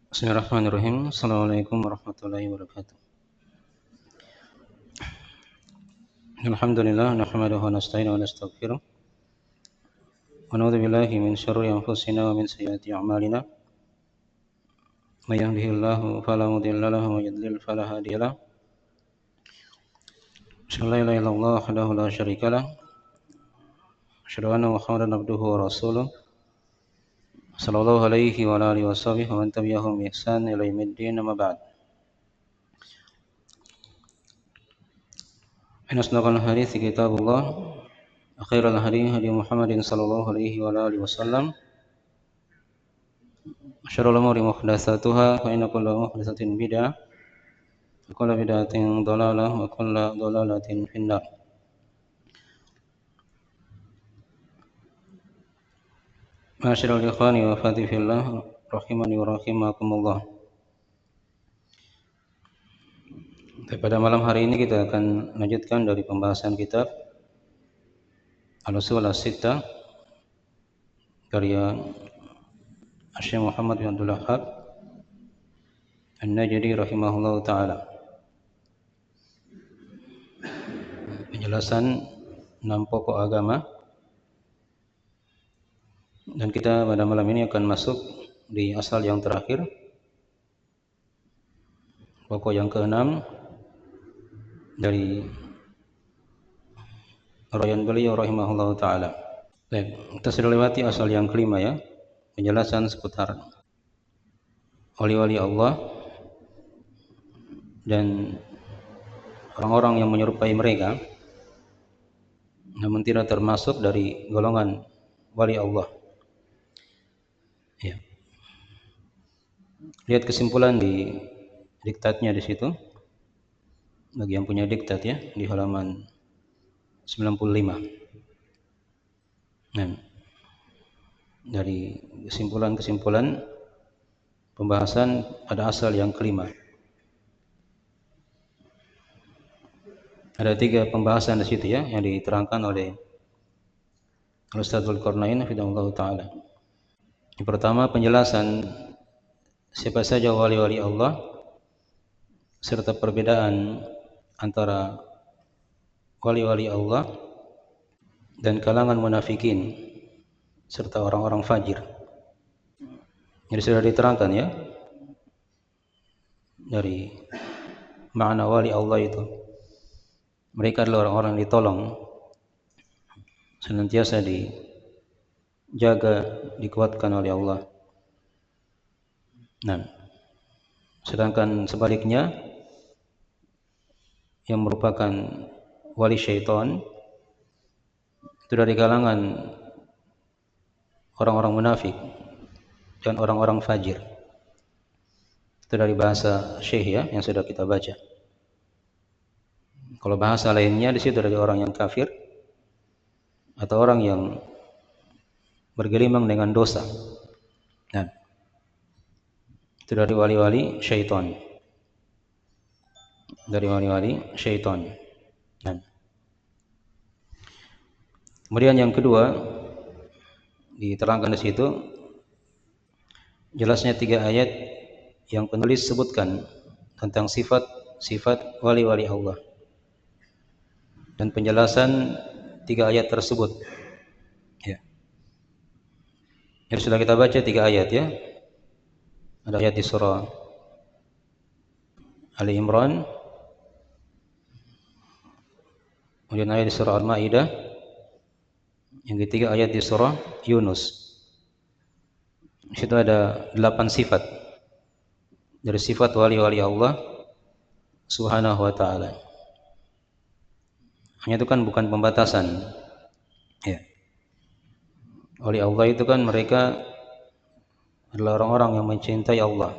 Bismillahirrahmanirrahim. Assalamualaikum warahmatullahi wabarakatuh. Alhamdulillah nahmaduhu wa nasta'inuhu wa nastaghfiruh. Wa na'udzu billahi min syururi anfusina wa min sayyiati a'malina. May yahdihillahu fala mudilla lahu wa may yudlil fala hadiya lahu. Asyhadu an la ilaha illallah wahdahu la syarika lah. Asyhadu anna Muhammadan abduhu wa rasuluh. Sallallahu alaihi wa ala alihi washabihi wa man tabi'ahum bi ihsan ila yaumiddin amma ba'd. In asdaqal hadiits kitabullah wa khairal hadi hadi Muhammadin sallallahu alaihi wa ala alihi wasallam. Syarrul umuri muhdatsatuha fa inna kulla muhdatsatin bid'ah wa kulla bid'atin dhalalah wa kulla dhalalatin finnar. Ma'asyiral ikhwani wa akhwati fillah rahimani wa rahimakumullah. Pada malam hari ini kita akan lanjutkan dari pembahasan kitab Al-Ushul As-Sittah karya Syekh Muhammad bin Abdul Wahhab An-Najdi rahimahullahu taala. Penjelasan 6 pokok agama, dan kita pada malam ini akan masuk di asal yang terakhir, pokok yang ke-6 dari uraian beliau rahimahullahu taala. Baik, kita sudah lewati asal yang kelima ya, penjelasan seputar wali-wali Allah dan orang-orang yang menyerupai mereka namun tidak termasuk dari golongan wali Allah. Ya. Lihat kesimpulan di diktatnya di situ. Bagi yang punya diktat ya, di halaman 95. Nah, dari kesimpulan-kesimpulan pembahasan pada asal yang kelima. Ada 3 pembahasan di situ ya, yang diterangkan oleh Al-Ustadz Dzulqarnain hafizahullah taala. Yang pertama, penjelasan siapa saja wali-wali Allah serta perbedaan antara wali-wali Allah dan kalangan munafikin serta orang-orang fajir. Jadi sudah diterangkan ya dari makna wali Allah itu. Mereka adalah orang-orang yang ditolong, senantiasa dijaga, dikuatkan oleh Allah. Nah, sedangkan sebaliknya yang merupakan wali syaitan itu dari kalangan orang-orang munafik dan orang-orang fajir. Itu dari bahasa Syekh ya, yang sudah kita baca. Kalau bahasa lainnya di situ dari orang yang kafir atau orang yang bergelimang dengan dosa. Nah, itu dari wali-wali syaitan. Dari wali-wali syaitan. Nah. Kemudian yang kedua diterangkan di situ jelasnya 3 ayat yang penulis sebutkan tentang sifat wali-wali Allah. Dan penjelasan 3 ayat tersebut. Ya. Jadi sudah kita baca 3 ayat ya. Ada ayat di surah Ali Imran, kemudian ayat di surah Al-Maidah, yang ketiga ayat di surah Yunus. Di situ ada 8 sifat dari sifat wali-wali Allah Subhanahu wa taala. Hanya itu kan bukan pembatasan. Ya. Wali Allah itu kan mereka adalah orang-orang yang mencintai Allah.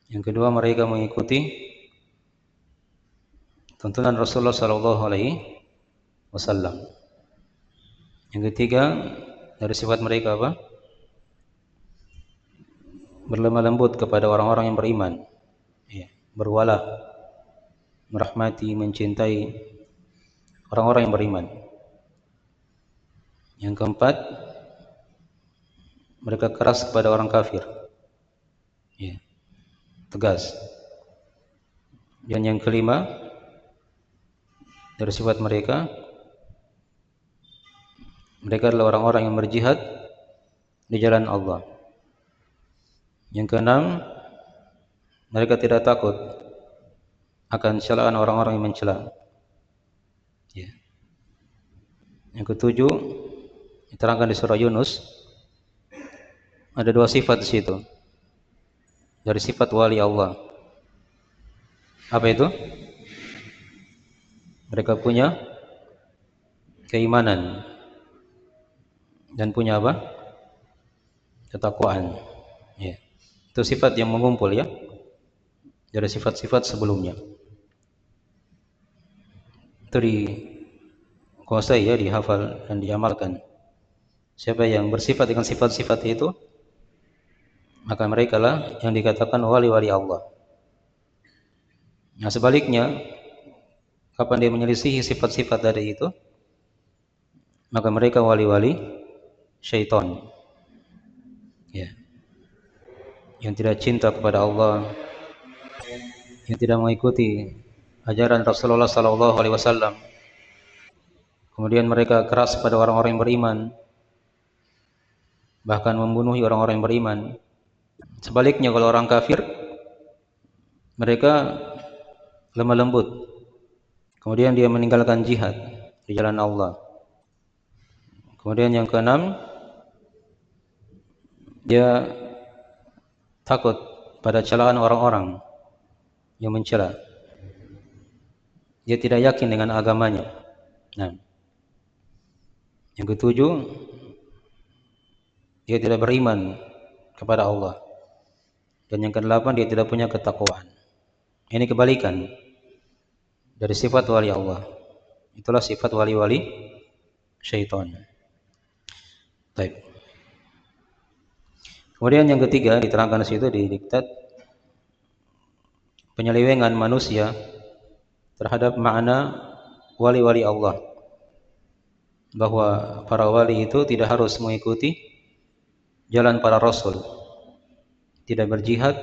Yang kedua, mereka mengikuti tuntunan Rasulullah sallallahu alaihi wasallam. Yang ketiga, dari sifat mereka apa? Berlemah lembut kepada orang-orang yang beriman. Ya, berwala, merahmati, mencintai orang-orang yang beriman. Yang keempat, mereka keras kepada orang kafir. Ya, tegas. Dan yang kelima dari sifat mereka, mereka adalah orang-orang yang berjihad di jalan Allah. Yang keenam, mereka tidak takut akan celaan orang-orang yang mencela. Ya. Yang ketujuh, diterangkan di surah Yunus, ada dua sifat di situ. Dari sifat wali Allah. Apa itu? Mereka punya keimanan dan punya apa? Ketakwaan. Ya. Itu sifat yang mengumpul ya dari sifat-sifat sebelumnya. Itu dikuasai ya, dihafal dan diamalkan. Siapa yang bersifat dengan sifat-sifat itu, maka mereka lah yang dikatakan wali-wali Allah. Nah sebaliknya, kapan dia menyelisihi sifat-sifat dari itu, maka mereka wali-wali syaitan. Ya. Yang tidak cinta kepada Allah, yang tidak mengikuti ajaran Rasulullah SAW. Kemudian mereka keras pada orang-orang yang beriman, bahkan membunuh orang-orang yang beriman. Sebaliknya kalau orang kafir, mereka lemah lembut. Kemudian dia meninggalkan jihad di jalan Allah. Kemudian yang keenam, dia takut pada celaan orang-orang yang mencela. Dia tidak yakin dengan agamanya. Nah, yang ketujuh, dia tidak beriman kepada Allah. Dan yang kedelapan, dia tidak punya ketakwaan. Ini kebalikan dari sifat wali Allah. Itulah sifat wali-wali syaitan. Baik. Kemudian yang ketiga diterangkan di situ di diktat penyelewengan manusia terhadap makna wali-wali Allah. Bahwa para wali itu tidak harus mengikuti jalan para rasul, tidak berjihad,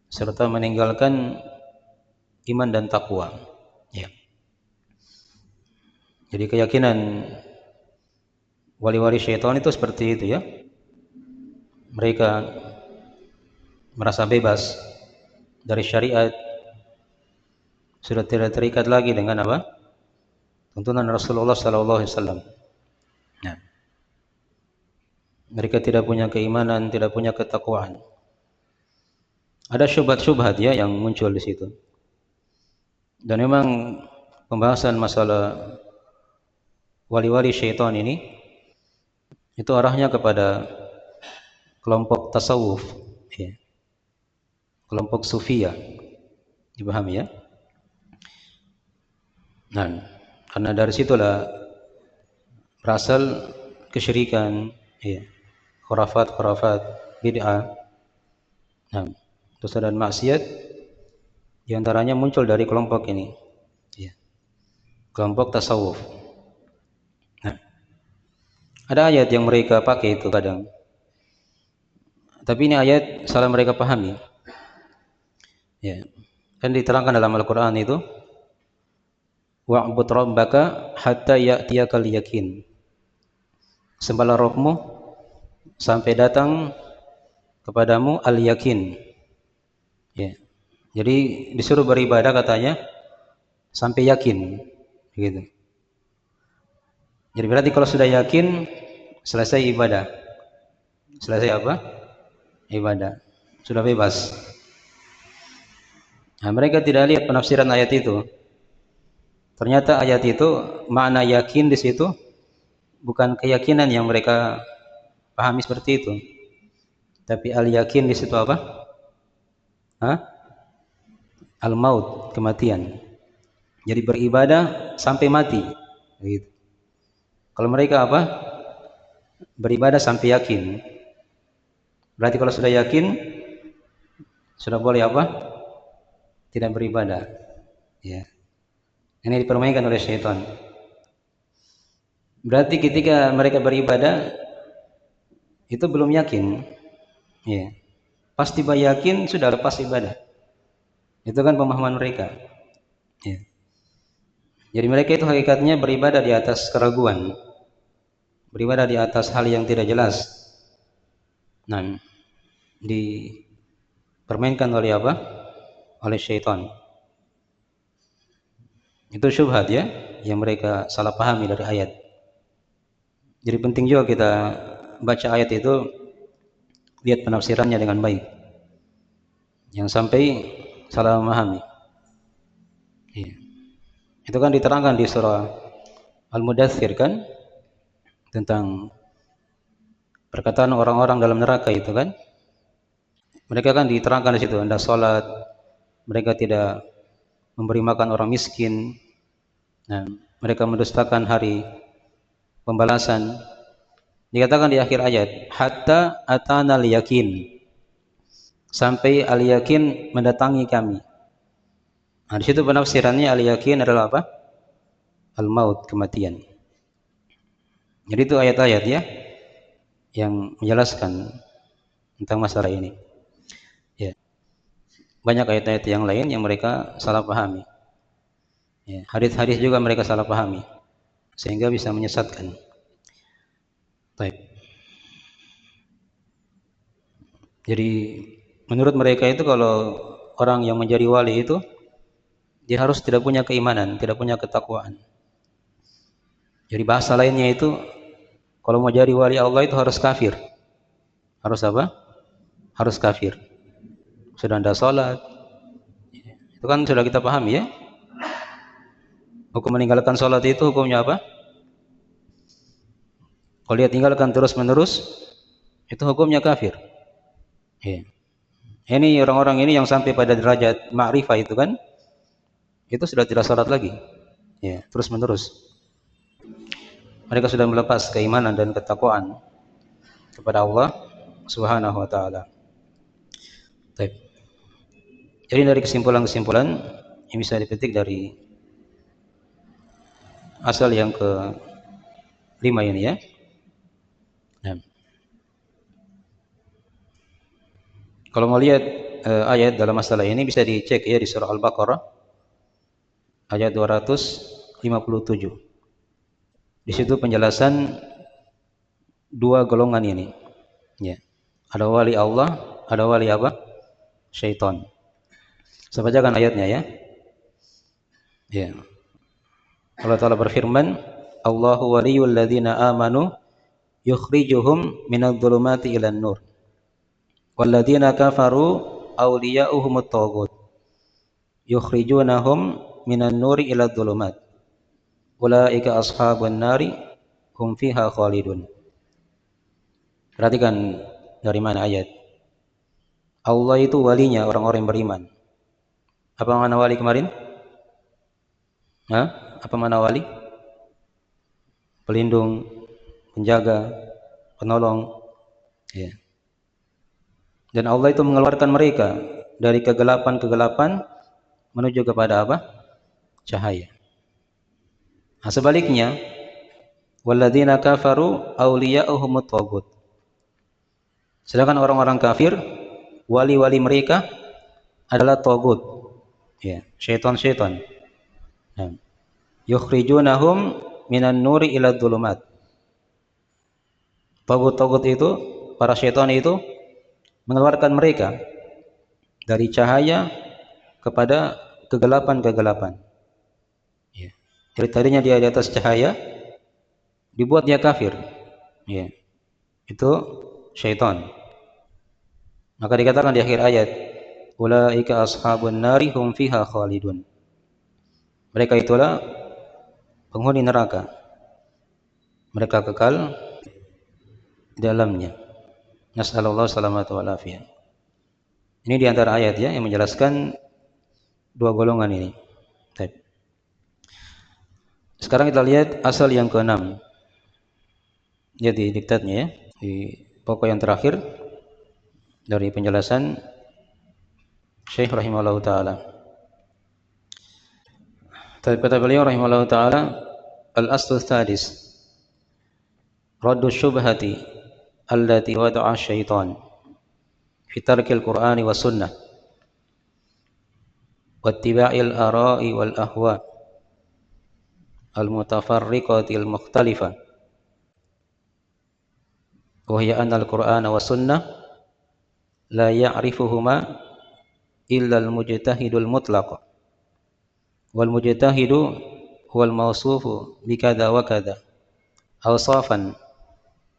serta meninggalkan iman dan takwa. Ya. Jadi keyakinan wali-wali syaitan itu seperti itu ya. Mereka merasa bebas dari syariat, sudah tidak terikat lagi dengan apa? Tuntunan Rasulullah SAW. Nah, mereka tidak punya keimanan, tidak punya ketakwaan. Ada syubhat-syubhat ya yang muncul di situ. Dan memang pembahasan masalah wali-wali syaitan ini itu arahnya kepada kelompok tasawuf, ya. Kelompok sufia, dipahami ya. Nah, karena dari situlah berasal kesyirikan, ya, khurafat, bid'ah, nah, dosa dan maksiat, diantaranya muncul dari kelompok ini, ya, kelompok tasawuf. Nah, ada ayat yang mereka pakai itu kadang, tapi ini ayat salah mereka pahami, ya. Kan diterangkan dalam Al-Quran itu, wa'bud rabbaka hatta ya'tiyakal yakin. Sembahlah Rabbmu sampai datang kepadamu al-yakin. Ya. Jadi disuruh beribadah katanya sampai yakin, gitu. Jadi berarti kalau sudah yakin selesai ibadah. Selesai apa? Ibadah. Sudah bebas. Nah, mereka tidak lihat penafsiran ayat itu. Ternyata ayat itu makna yakin di situ bukan keyakinan yang mereka pahami seperti itu. Tapi al-yakin di situ apa? Hah? Al-maut, kematian. Jadi beribadah sampai mati. Gitu. Kalau mereka apa? Beribadah sampai yakin. Berarti kalau sudah yakin, sudah boleh apa? Tidak beribadah. Ya. Ini dipermainkan oleh syaitan. Berarti ketika mereka beribadah, itu belum yakin. Ya. Pas tiba yakin sudah lepas ibadah. Itu kan pemahaman mereka. Ya. Jadi mereka itu hakikatnya beribadah di atas keraguan, beribadah di atas hal yang tidak jelas. Nah, dipermainkan oleh apa? Oleh syaitan. Itu syubhat ya, yang mereka salah pahami dari ayat. Jadi penting juga kita baca ayat itu, lihat penafsirannya dengan baik. Yang sampai salah memahami. Ya. Itu kan diterangkan di surah Al-Mudaththir kan, tentang perkataan orang-orang dalam neraka itu kan. Mereka kan diterangkan di situ, Anda sholat, mereka tidak memberi makan orang miskin, nah, mereka mendustakan hari pembalasan. Dikatakan di akhir ayat, hatta atana al-yakin, sampai al-yakin mendatangi kami. Nah, di situ penafsirannya al-yakin adalah apa? Al-maut, kematian. Jadi itu ayat-ayat ya yang menjelaskan tentang masalah ini. Ya. Banyak ayat-ayat yang lain yang mereka salah pahami. Ya, hadis-hadis juga mereka salah pahami sehingga bisa menyesatkan. Baik. Jadi menurut mereka itu kalau orang yang menjadi wali itu dia harus tidak punya keimanan, tidak punya ketakwaan. Jadi bahasa lainnya itu kalau mau jadi wali Allah itu harus kafir. Harus apa? Harus kafir. Sudah Anda sholat, itu kan sudah kita pahami ya. Hukum meninggalkan sholat itu hukumnya apa? Kalau dia tinggalkan terus-menerus, itu hukumnya kafir. Ya. Ini orang-orang ini yang sampai pada derajat ma'rifah itu kan, itu sudah tidak sholat lagi. Ya, terus-menerus. Mereka sudah melepas keimanan dan ketakwaan kepada Allah Subhanahu wa taala. Baik. Jadi dari kesimpulan-kesimpulan yang bisa dipetik dari asal yang ke-5 ini ya. Nah, kalau mau lihat ayat dalam masalah ini bisa dicek ya di surah Al-Baqarah ayat 257. Di situ penjelasan dua golongan ini. Ya. Ada wali Allah, ada wali apa? Syaitan. Saya bacakan ayatnya ya. Ya. Allah Ta'ala berfirman, Allahu waliyul ladzina amanu yukhrijuhum minadh-dhulumati ilan nur. Walladzina kafaru awliya'uhumut taghut. Yukhrijunahum minan nuri iladh dhulumat. Ulaika ashabun nari hum fiha khalidun. Perhatikan dari mana ayat. Allah itu walinya orang-orang yang beriman. Apa makna wali kemarin? Hah? Apa makna wali? Pelindung, penjaga, penolong. Ya. Dan Allah itu mengeluarkan mereka dari kegelapan-kegelapan menuju kepada apa? Cahaya. Nah, sebaliknya, walladzina kafaru awliya'uhumut taghut. Sedangkan orang-orang kafir, wali-wali mereka adalah taghut. Ya, syaitan-syaitan. Nah, yukhrijunahum minan nuri ila dhulumat. Taghut-taghut itu, para syaitan itu mengeluarkan mereka dari cahaya kepada kegelapan-kegelapan. Ya. Jadi tadinya dia di atas cahaya, dibuat dia kafir. Ya. Itu syaitan. Maka dikatakan di akhir ayat, ulaika ashabun nari hum fiha khalidun. Mereka itulah penghuni neraka. Mereka kekal di dalamnya. Nas'alullah salamatu wal afiyah. Ini di antara ayat ya yang menjelaskan dua golongan ini. Baik. Sekarang kita lihat asal yang ke-6. Jadi diktatnya ya, di pokok yang terakhir dari penjelasan Syekh rahimahullah ta'ala. Kata beliau rahimahullah ta'ala, al-aslu tsadis raddu syubhati allati wada'a syaitan fi tarkil Qur'ani was sunnah wa ittiba'il ara'i wal ahwa al mutafarriqati al mukhtalifa wa hiya anna al Qur'ana was sunnah la ya'rifuhuma illa al mujtahidul mutlaq wal mujtahidu huwal mawsufu bi kadza wa kadza awsafan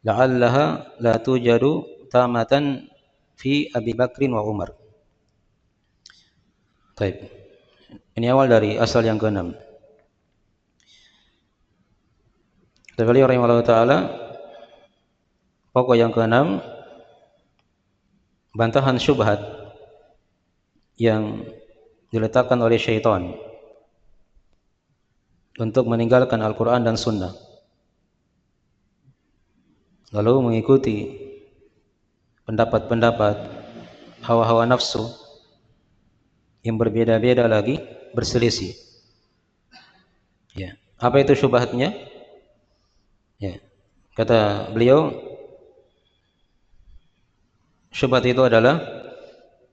la'allaha la tujadu tamatan fi Abi Bakrin wa Umar. Baik. Ini awal dari asal yang keenam. Kata beliau rahimahullah taala, pokok yang keenam, bantahan syubhat yang diletakkan oleh syaitan untuk meninggalkan Al-Quran dan Sunnah, lalu mengikuti pendapat-pendapat hawa-hawa nafsu yang berbeda-beda lagi, berselisih. Ya. Apa itu syubhatnya? Ya. Kata beliau, syubhat itu adalah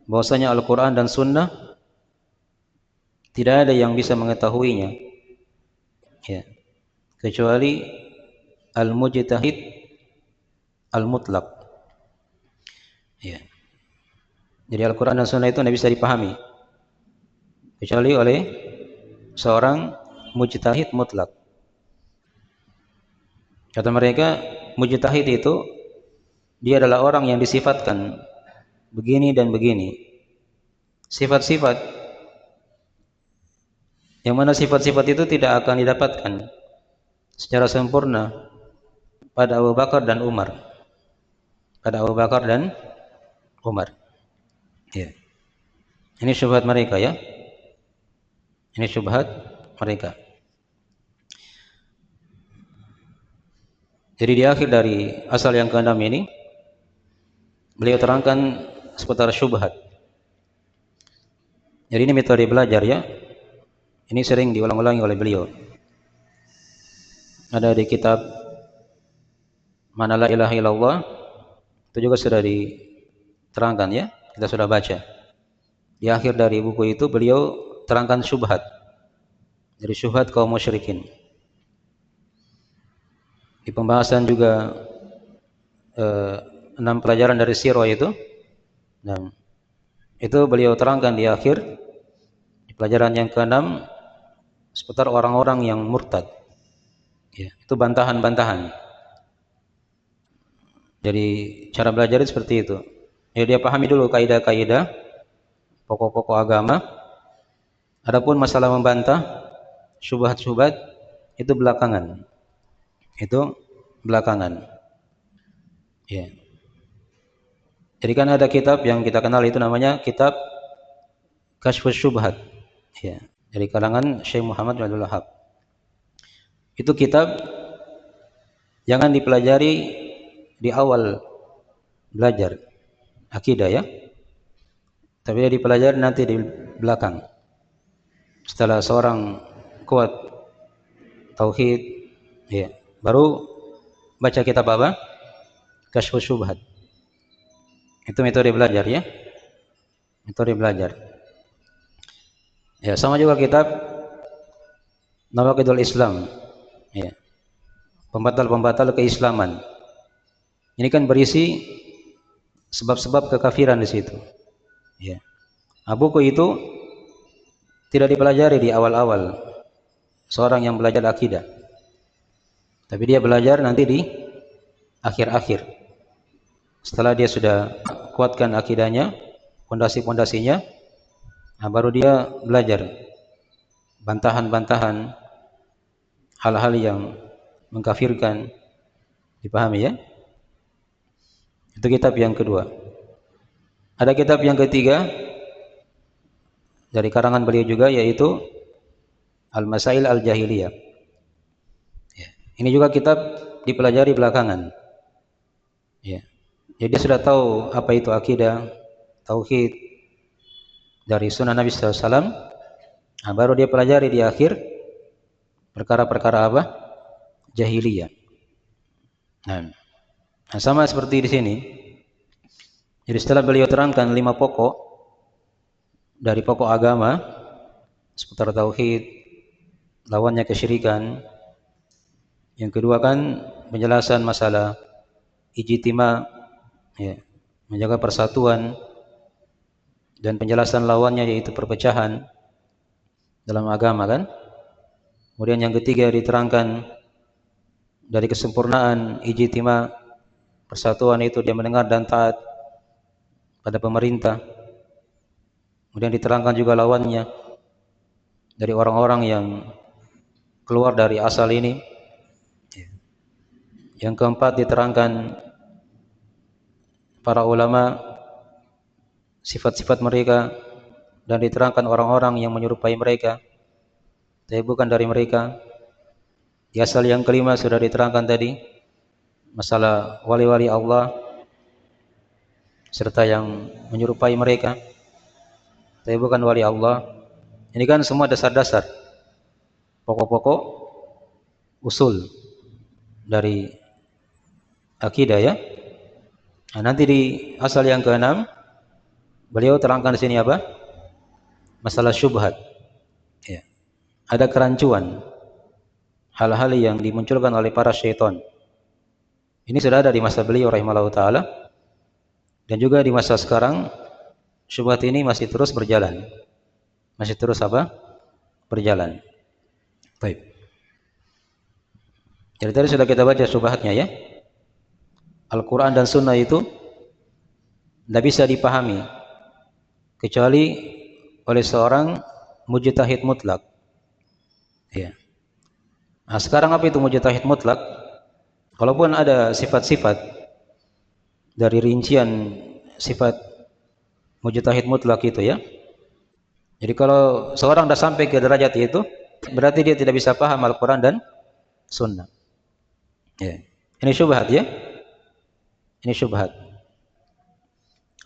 bahwasanya Al-Quran dan Sunnah tidak ada yang bisa mengetahuinya, ya, kecuali al-mujtahid al-mutlaq. Ya. Jadi Al-Quran dan Sunnah itu tidak bisa dipahami kecuali oleh seorang mujtahid mutlak. Kata mereka, mujtahid itu dia adalah orang yang disifatkan begini dan begini, sifat-sifat yang mana sifat-sifat itu tidak akan didapatkan secara sempurna pada Abu Bakar dan Umar. Pada Abu Bakar dan Umar. Ya. Ini syubhat mereka, ya. Ini syubhat mereka. Jadi di akhir dari asal yang keenam ini, beliau terangkan seputar syubhat. Jadi ini metode belajar, ya. Ini sering diulang-ulangi oleh beliau. Ada di kitab Mana la ilaha illallah, itu juga sudah diterangkan, ya. Kita sudah baca. Di akhir dari buku itu beliau terangkan syubhat. Dari syubhat kaum musyrikin. Di pembahasan juga 6 pelajaran dari sirah itu. Dan itu beliau terangkan di akhir di pelajaran yang ke-6 seputar orang-orang yang murtad. Ya, itu bantahan-bantahan. Jadi cara belajar itu seperti itu. Ya, dia pahami dulu kaidah-kaidah pokok-pokok agama. Adapun masalah membantah syubhat-syubhat itu belakangan. Itu belakangan. Ya. Jadi kan ada kitab yang kita kenal itu namanya kitab Kashfus Syubhat. Ya, dari kalangan Syekh Muhammad bin Abdul Wahhab. Itu kitab jangan dipelajari di awal belajar akidah, ya. Tapi dia dipelajari nanti di belakang. Setelah seorang kuat tauhid, ya, baru baca kitab apa? Kashfus Syubhat. Itu metode belajar, ya. Metode belajar. Ya, sama juga kitab Nawaqidul Islam. Ya. Pembatal-pembatal keislaman. Ini kan berisi sebab-sebab kekafiran di situ. Ya. Nah, buku itu tidak dipelajari di awal-awal seorang yang belajar akidah. Tapi dia belajar nanti di akhir-akhir. Setelah dia sudah kuatkan akidahnya, fondasi-fondasinya, nah baru dia belajar bantahan-bantahan hal-hal yang mengkafirkan, dipahami, ya. Itu kitab yang kedua. Ada kitab yang ketiga dari karangan beliau juga, yaitu Al-Masail Al-Jahiliyah. Ya. Ini juga kitab dipelajari belakangan. Ya. Jadi dia sudah tahu apa itu akidah, tauhid dari sunnah Nabi SAW. Nah, baru dia pelajari di akhir perkara-perkara apa? Jahiliyah. Nah, sama seperti di sini. Jadi setelah beliau terangkan 5 pokok dari pokok agama seputar tauhid, lawannya kesyirikan. Yang kedua kan penjelasan masalah ijtima, ya, menjaga persatuan, dan penjelasan lawannya yaitu perpecahan dalam agama kan. Kemudian yang ketiga diterangkan dari kesempurnaan ijtima, persatuan itu dia mendengar dan taat pada pemerintah. Kemudian diterangkan juga lawannya dari orang-orang yang keluar dari asal ini. Yang keempat diterangkan para ulama, sifat-sifat mereka, dan diterangkan orang-orang yang menyerupai mereka tapi bukan dari mereka. Di asal yang kelima sudah diterangkan tadi masalah wali-wali Allah serta yang menyerupai mereka tapi bukan wali Allah. Ini kan semua dasar-dasar, pokok-pokok usul dari akidah ya. Nah, nanti di asal yang keenam beliau terangkan di sini apa? Masalah syubhat. Ya. Ada kerancuan, hal-hal yang dimunculkan oleh para syaitan. Ini sudah ada di masa beliau rahimahullah taala, dan juga di masa sekarang syubhat ini masih terus berjalan. Masih terus apa? Berjalan. Baik. Jadi tadi sudah kita baca syubhatnya ya. Al-Quran dan Sunnah itu tidak bisa dipahami kecuali oleh seorang mujtahid mutlak. Ya. Nah, sekarang apa itu mujtahid mutlak? Walaupun ada sifat-sifat dari rincian sifat mujtahid mutlak itu ya. Jadi kalau seorang sudah sampai ke derajat itu, berarti dia tidak bisa paham Al-Quran dan Sunnah. Ya. Ini syubhat ya. Ini syubhat.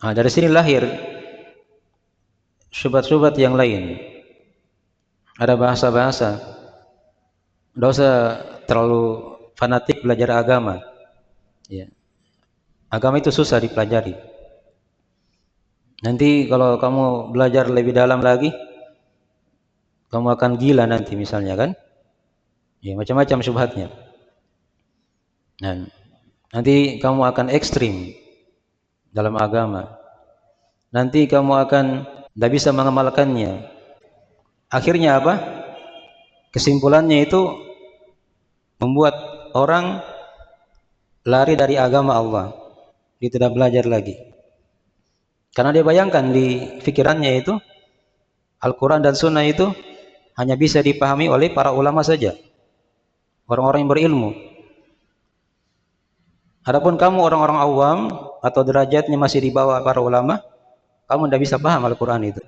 Nah, dari sini lahir syubhat-syubhat yang lain. Ada bahasa-bahasa. Tidak usah terlalu fanatik belajar agama. Ya. Agama itu susah dipelajari. Nanti kalau kamu belajar lebih dalam lagi, kamu akan gila nanti misalnya kan. Ya, macam-macam syubhatnya. Nah, nanti kamu akan ekstrim dalam agama. Nanti kamu akan tidak bisa mengamalkannya. Akhirnya apa? Kesimpulannya itu membuat orang lari dari agama Allah. Dia tidak belajar lagi. Karena dia bayangkan di pikirannya itu Al-Quran dan Sunnah itu hanya bisa dipahami oleh para ulama saja, orang-orang yang berilmu. Adapun kamu orang-orang awam atau derajatnya masih di bawah para ulama, kamu tidak bisa paham Al-Quran itu.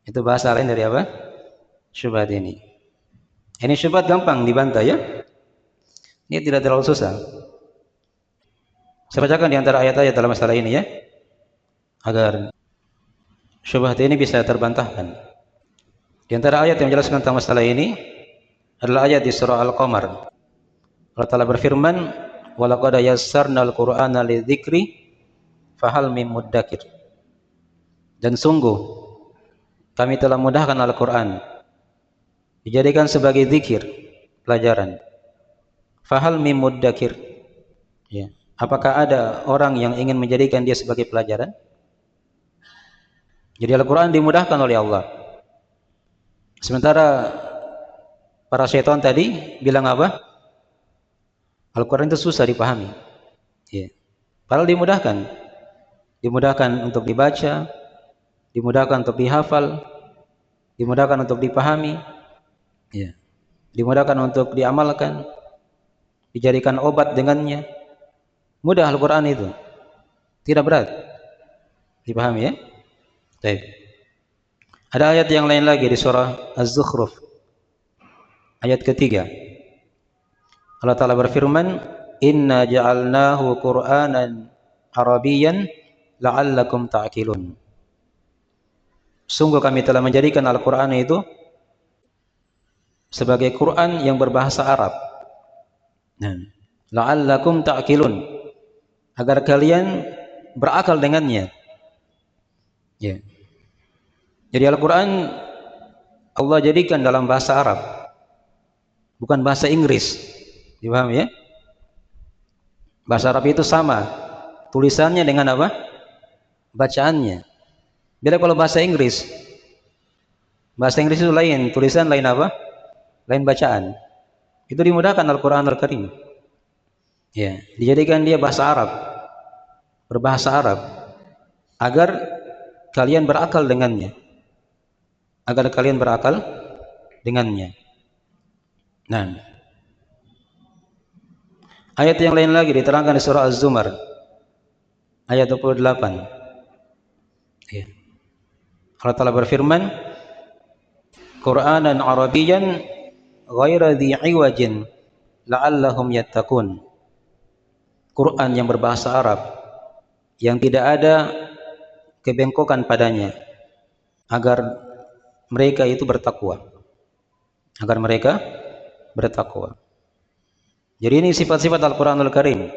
Itu bahasa lain dari apa? Syubhat ini. Ini syubhat gampang dibantah ya. Ini tidak terlalu susah. Saya bacakan di antara ayat-ayat dalam masalah ini ya, agar syubhat ini bisa terbantahkan. Di antara ayat yang menjelaskan tentang masalah ini adalah ayat di surah Al-Qamar. Allah Ta'ala berfirman, وَلَقَدْ يَسَّرْنَا الْقُرْآنَ لِلذِّكْرِ فَهَلْ مِن مُدَّكِرٍ. Dan sungguh kami telah mudahkan Al-Quran dijadikan sebagai zikir, pelajaran. Fahal mim muddakir. Ya. Apakah ada orang yang ingin menjadikan dia sebagai pelajaran? Jadi Al-Quran dimudahkan oleh Allah. Sementara para syaitan tadi bilang apa? Al-Quran itu susah dipahami. Ya. Padahal dimudahkan. Dimudahkan untuk dibaca, dimudahkan untuk dihafal, dimudahkan untuk dipahami, ya. Dimudahkan untuk diamalkan, dijadikan obat dengannya. Mudah Al-Quran itu, tidak berat dipahami ya. Baik. Ada ayat yang lain lagi di surah Az-Zukhruf ayat ketiga. Allah Ta'ala berfirman, Inna ja'alnahu Qur'anan Arabiyyan la'allakum ta'qilun. Sungguh kami telah menjadikan Al-Quran itu sebagai Quran yang berbahasa Arab. La'allakum ta'qilun, agar kalian berakal dengannya. Ya. Jadi Al-Quran Allah jadikan dalam bahasa Arab, bukan bahasa Inggris. Dipahami ya? Bahasa Arab itu sama tulisannya dengan apa? Bacaannya. Beda kalau bahasa Inggris. Bahasa Inggris itu lain, tulisan lain apa? Lain bacaan. Itu dimudahkan Al-Quran Al-Karim. Ya, dijadikan dia bahasa Arab, berbahasa Arab, agar kalian berakal dengannya. Agar kalian berakal dengannya. Nah, ayat yang lain lagi diterangkan di surah Az-Zumar ayat 28. Ya. Allah Ta'ala berfirman, Qur'anan Arabiyyan ghaira dhi iwajin la'allahum yattaqun. Quran yang berbahasa Arab yang tidak ada kebengkokan padanya, agar mereka itu bertakwa. Agar mereka bertakwa. Jadi ini sifat-sifat Al-Quranul Karim.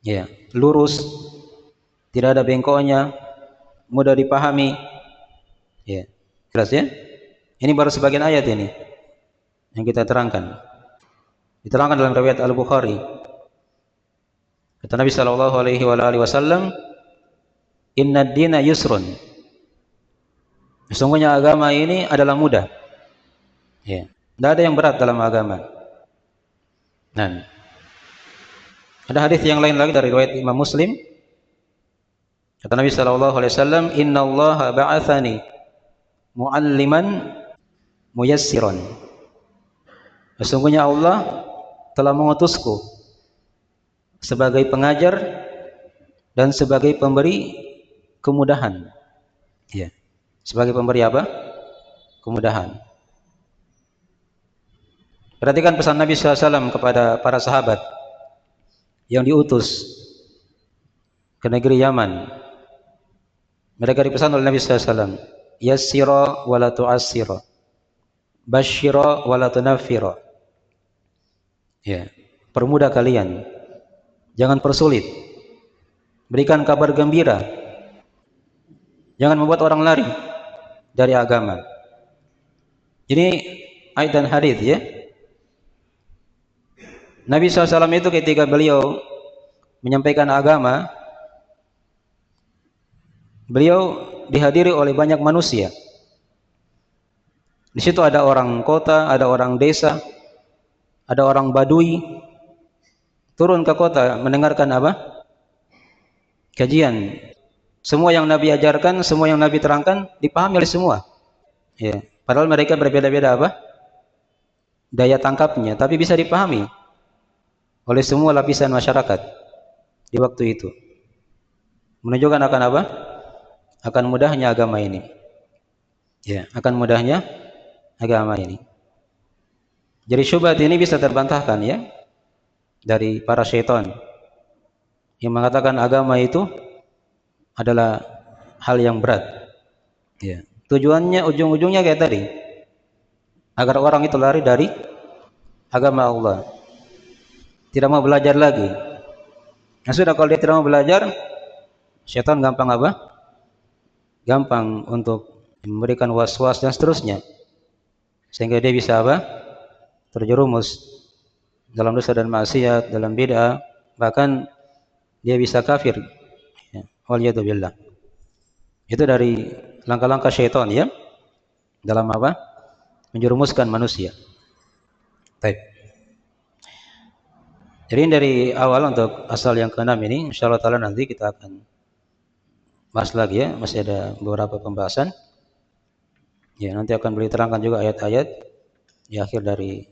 Ya, lurus, tidak ada bengkoknya, mudah dipahami. Ya, jelas ya? Ini baru sebagian ayat ini yang kita terangkan. Diterangkan dalam riwayat Al-Bukhari. Kata Nabi sallallahu alaihi wasallam, "Inna ad-dina yusrun." Sesungguhnya agama ini adalah mudah. Ya, tidak ada yang berat dalam agama. Nah, ada hadis yang lain lagi dari riwayat Imam Muslim. Kata Nabi sallallahu alaihi wasallam, "Innallaha ba'atsani mu'alliman muyassiran." Sesungguhnya Allah telah mengutusku sebagai pengajar dan sebagai pemberi kemudahan. Ya. Sebagai pemberi apa? Kemudahan. Perhatikan pesan Nabi SAW kepada para sahabat yang diutus ke negeri Yaman. Mereka dipesan oleh Nabi SAW, yassira wa la tu'assira, basyira wa la tunaffira. Ya, permudah kalian, jangan persulit. Berikan kabar gembira, jangan membuat orang lari dari agama. Ini ayat dan hadis ya. Nabi SAW itu ketika beliau menyampaikan agama, beliau dihadiri oleh banyak manusia. Di situ ada orang kota, ada orang desa, ada orang Badui. Turun ke kota mendengarkan apa? Kajian. Semua yang Nabi ajarkan, semua yang Nabi terangkan dipahami oleh semua. Ya, padahal mereka berbeda-beda apa? Daya tangkapnya, tapi bisa dipahami oleh semua lapisan masyarakat di waktu itu. Menunjukkan akan apa? Akan mudahnya agama ini. Ya, akan mudahnya agama ini. Jadi syubhat ini bisa terbantahkan ya dari para syaitan yang mengatakan agama itu adalah hal yang berat. Ya. Tujuannya ujung-ujungnya kayak tadi, agar orang itu lari dari agama Allah, tidak mau belajar lagi. Nah sudah, kalau dia tidak mau belajar, syaitan gampang apa? Gampang untuk memberikan was-was dan seterusnya, sehingga dia bisa apa? Terjerumus dalam dosa dan maksiat, dalam bid'ah, bahkan dia bisa kafir. Ya. Waliyadzubillah. Itu dari langkah-langkah syaitan ya, dalam apa? Menjerumuskan manusia. Baik. Jadi dari awal untuk asal yang ke-6 ini, insyaallah taala nanti kita akan bahas lagi ya, masih ada beberapa pembahasan. Ya, nanti akan beli terangkan juga ayat-ayat di akhir dari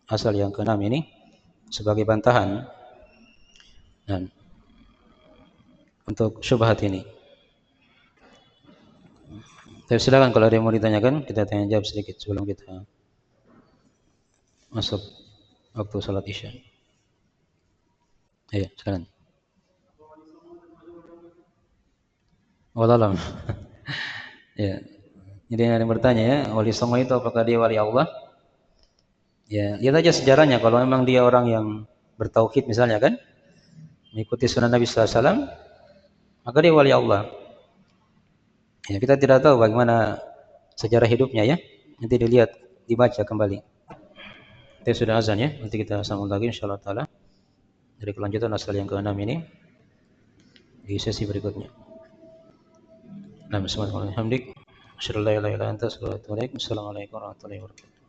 asal yang ke-6 ini sebagai bantahan dan untuk syubhat ini. Tapi silakan kalau ada yang mau ditanyakan, kita tanya jawab sedikit sebelum kita masuk waktu salat Isya. Iya, silakan. Wallahualam. Ya. Jadi ada yang bertanya ya, wali songo itu apakah dia wali Allah? Ya, lihat aja sejarahnya. Kalau memang dia orang yang bertauhid misalnya kan, mengikuti sunnah Nabi SAW, maka dia wali Allah. Ya, kita tidak tahu bagaimana sejarah hidupnya ya. Nanti dilihat, dibaca kembali. Kita sudah azan ya. Nanti kita sambung lagi insyaallah taala dari kelanjutan asal yang ke-6 ini di sesi berikutnya. Nah, bismillahirrahmanirrahim. Assalamualaikum warahmatullahi wabarakatuh.